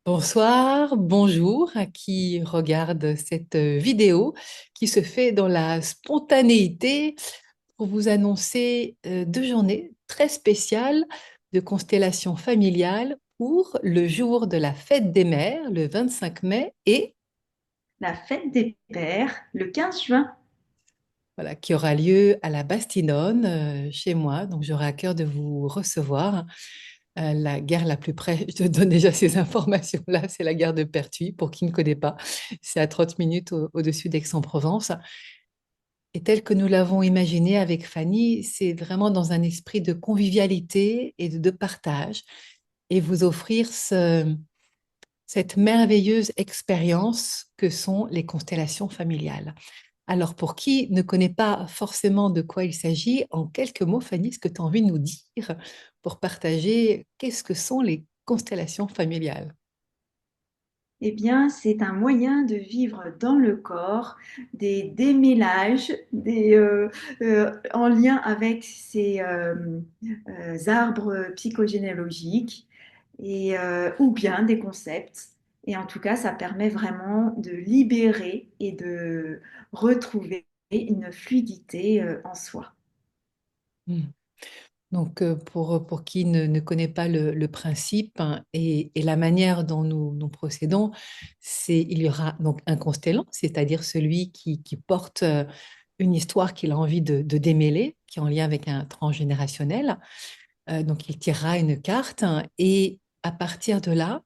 Bonsoir, bonjour à qui regarde cette vidéo qui se fait dans la spontanéité pour vous annoncer deux journées très spéciales de constellation familiale pour le jour de la fête des mères, le 25 mai, et La fête des pères, le 15 juin. voilà, qui aura lieu à la Bastidonne, chez moi. Donc j'aurai à cœur de vous recevoir. La gare la plus près, je te donne déjà ces informations-là, c'est la gare de Pertuis, pour qui ne connaît pas. C'est à 30 minutes au-dessus d'Aix-en-Provence. Et tel que nous l'avons imaginé avec Fanny, c'est vraiment dans un esprit de convivialité et de partage, et vous offrir cette merveilleuse expérience que sont les constellations familiales. Alors, pour qui ne connaît pas forcément de quoi il s'agit, en quelques mots, Fanny, est-ce que tu as envie de nous dire pour partager qu'est-ce que sont les constellations familiales? Eh bien, c'est un moyen de vivre dans le corps des démêlages, en lien avec ces arbres psychogénéalogiques ou bien des concepts. Et en tout cas, ça permet vraiment de libérer et de retrouver une fluidité en soi. Hmm. Donc, pour qui ne connaît pas le principe, hein, et la manière dont nous procédons, il y aura donc un constellant, c'est-à-dire celui qui porte une histoire qu'il a envie de démêler, qui est en lien avec un transgénérationnel. Donc, il tirera une carte, hein, et à partir de là,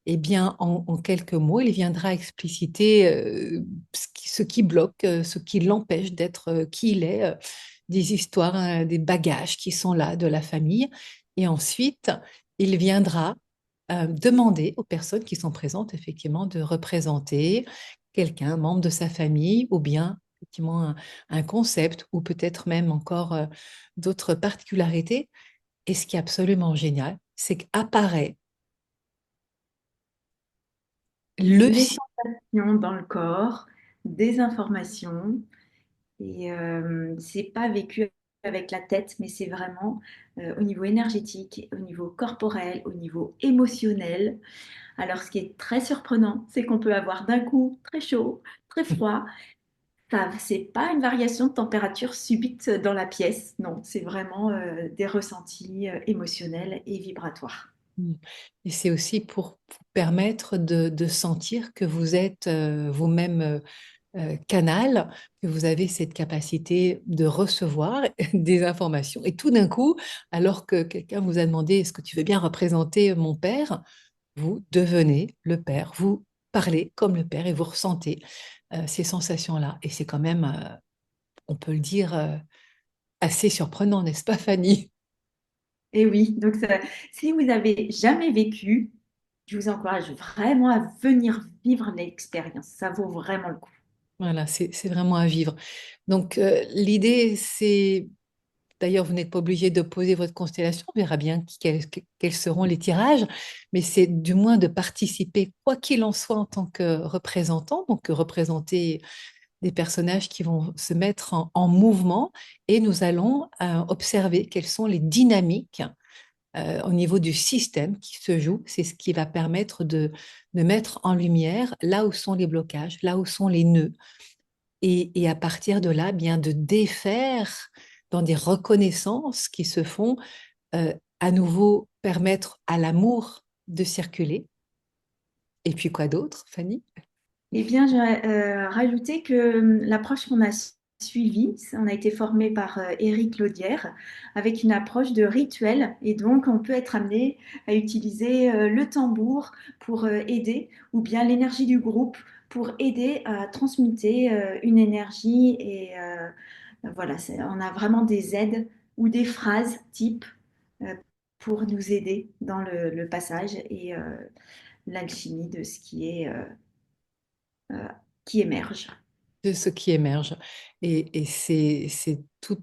eh bien, en quelques mots, il viendra expliciter ce qui bloque, ce qui l'empêche d'être qui il est, des histoires, hein, des bagages qui sont là de la famille. Et ensuite, il viendra demander aux personnes qui sont présentes, effectivement, de représenter quelqu'un, un membre de sa famille, ou bien effectivement un concept, ou peut-être même encore d'autres particularités. Et ce qui est absolument génial, c'est qu'apparaît le Les si- sensations dans le corps, des informations. Et c'est pas vécu avec la tête, mais c'est vraiment au niveau énergétique, au niveau corporel, au niveau émotionnel. Alors, ce qui est très surprenant, c'est qu'on peut avoir d'un coup très chaud, très froid. Ça, c'est pas une variation de température subite dans la pièce. Non, c'est vraiment des ressentis émotionnels et vibratoires. Et c'est aussi pour vous permettre de sentir que vous êtes vous-même canal, que vous avez cette capacité de recevoir des informations. Et tout d'un coup, alors que quelqu'un vous a demandé, est-ce que tu veux bien représenter mon père? Vous devenez le père, vous parlez comme le père et vous ressentez ces sensations-là. Et c'est quand même, on peut le dire, assez surprenant, n'est-ce pas, Fanny? Et oui, donc si vous n'avez jamais vécu, je vous encourage vraiment à venir vivre l'expérience. Ça vaut vraiment le coup. Voilà, c'est vraiment à vivre. Donc, l'idée, c'est, d'ailleurs, vous n'êtes pas obligé de poser votre constellation, on verra bien quels seront les tirages, mais c'est du moins de participer, quoi qu'il en soit, en tant que représentant, donc représenter des personnages qui vont se mettre en mouvement, et nous allons observer quelles sont les dynamiques au niveau du système qui se joue. C'est ce qui va permettre de mettre en lumière là où sont les blocages, là où sont les nœuds, et à partir de là, bien de défaire dans des reconnaissances qui se font, à nouveau permettre à l'amour de circuler. Et puis quoi d'autre, Fanny? Eh bien, j'aurais rajouté que l'approche qu'on a suivie, on a été formé par Éric Laudière avec une approche de rituel. Et donc, on peut être amené à utiliser le tambour pour aider, ou bien l'énergie du groupe pour aider à transmuter une énergie. Et voilà, on a vraiment des aides ou des phrases type euh, pour nous aider dans le passage et l'alchimie de ce euh, qui émerge. De ce qui émerge. Et c'est tout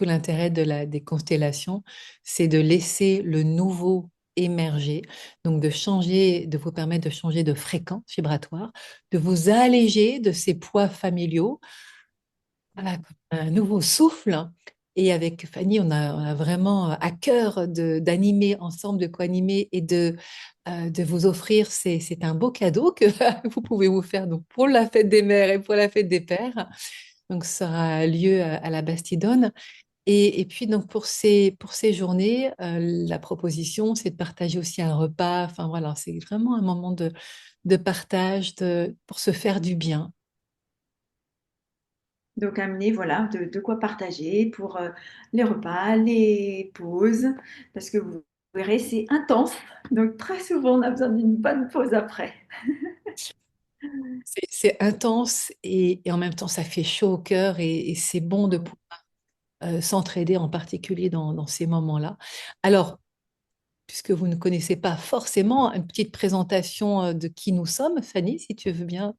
l'intérêt des constellations, c'est de laisser le nouveau émerger, donc de changer, de vous permettre de changer de fréquence vibratoire, de vous alléger de ces poids familiaux, voilà, un nouveau souffle, Et avec Fanny, on a vraiment à cœur d'animer ensemble, de co-animer et de vous offrir. C'est un beau cadeau que vous pouvez vous faire donc, pour la fête des mères et pour la fête des pères. Donc, ça aura lieu à la Bastidonne. Et puis, donc, pour ces journées, la proposition, c'est de partager aussi un repas. Enfin, voilà, c'est vraiment un moment de partage pour se faire du bien. Donc amener, voilà, de quoi partager pour les repas, les pauses, parce que vous verrez, c'est intense. Donc très souvent, on a besoin d'une bonne pause après. C'est intense et en même temps, ça fait chaud au cœur et c'est bon de pouvoir s'entraider, en particulier dans ces moments-là. Alors, puisque vous ne connaissez pas forcément, une petite présentation de qui nous sommes, Fanny, si tu veux bien,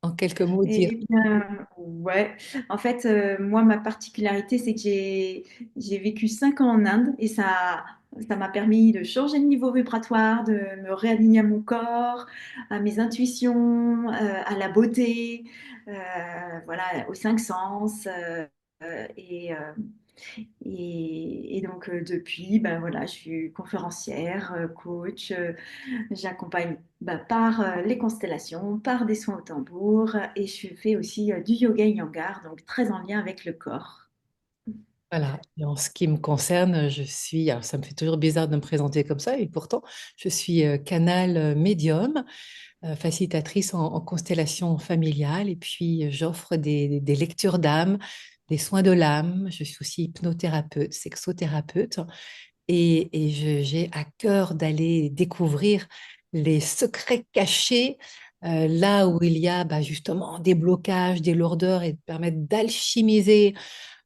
en quelques mots, dire. Et bien, ouais. En fait, moi, ma particularité, c'est que j'ai vécu 5 ans en Inde et ça m'a permis de changer de niveau vibratoire, de me réaligner à mon corps, à mes intuitions, à la beauté, voilà, aux 5 sens. Et donc, depuis, ben voilà, je suis conférencière, coach. J'accompagne par les constellations, par des soins au tambour et je fais aussi du yoga Iyengar, donc très en lien avec le corps. Voilà. Et en ce qui me concerne, alors ça me fait toujours bizarre de me présenter comme ça, et pourtant, je suis canal médium, facilitatrice en constellation familiale, et puis j'offre des lectures d'âme, des soins de l'âme. Je suis aussi hypnothérapeute, sexothérapeute. Et j'ai à cœur d'aller découvrir les secrets cachés là où il y a bah, justement des blocages, des lourdeurs et de permettre d'alchimiser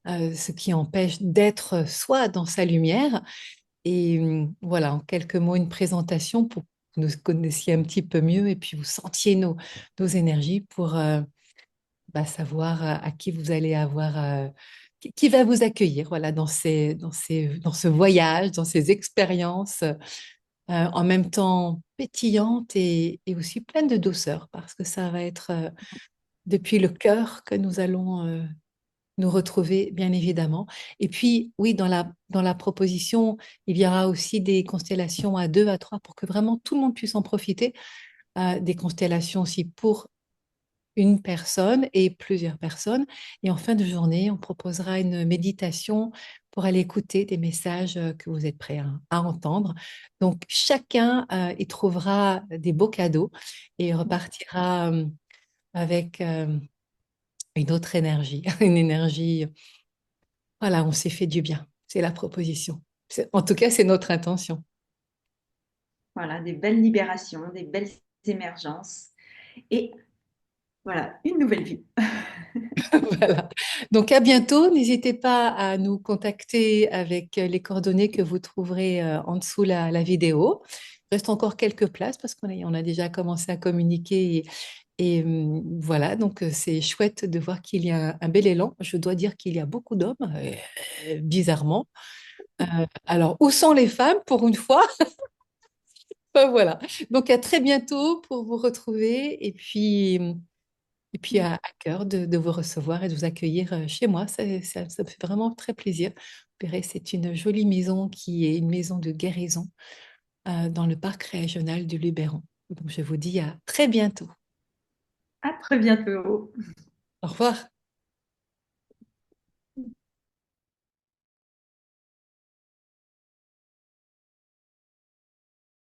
ce qui empêche d'être soi dans sa lumière. Et voilà, en quelques mots, une présentation pour que vous nous connaissiez un petit peu mieux et puis vous sentiez nos énergies pour bah, savoir à qui vous allez avoir, qui va vous accueillir voilà, dans ce voyage, dans ces expériences, en même temps pétillantes et aussi pleines de douceur, parce que ça va être depuis le cœur que nous allons nous retrouver, bien évidemment. Et puis, oui, dans la proposition, il y aura aussi des constellations à deux, à trois, pour que vraiment tout le monde puisse en profiter. Des constellations aussi pour une personne et plusieurs personnes. Et en fin de journée, on proposera une méditation pour aller écouter des messages que vous êtes prêts à entendre. Donc, chacun y trouvera des beaux cadeaux et repartira avec une autre énergie, une énergie, voilà, on s'est fait du bien. C'est la proposition. En tout cas, c'est notre intention. Voilà, des belles libérations, des belles émergences et voilà, une nouvelle vie. Voilà. Donc à bientôt. N'hésitez pas à nous contacter avec les coordonnées que vous trouverez en dessous la vidéo. Il reste encore quelques places parce qu'on a déjà commencé à communiquer et voilà, donc c'est chouette de voir qu'il y a un bel élan. Je dois dire qu'il y a beaucoup d'hommes, bizarrement. Alors, où sont les femmes pour une fois? Voilà. Donc à très bientôt pour vous retrouver et puis à cœur de vous recevoir et de vous accueillir chez moi. Ça me fait vraiment très plaisir. Vous verrez, c'est une jolie maison qui est une maison de guérison dans le parc régional du Luberon. Donc je vous dis à très bientôt. À très bientôt. Au revoir.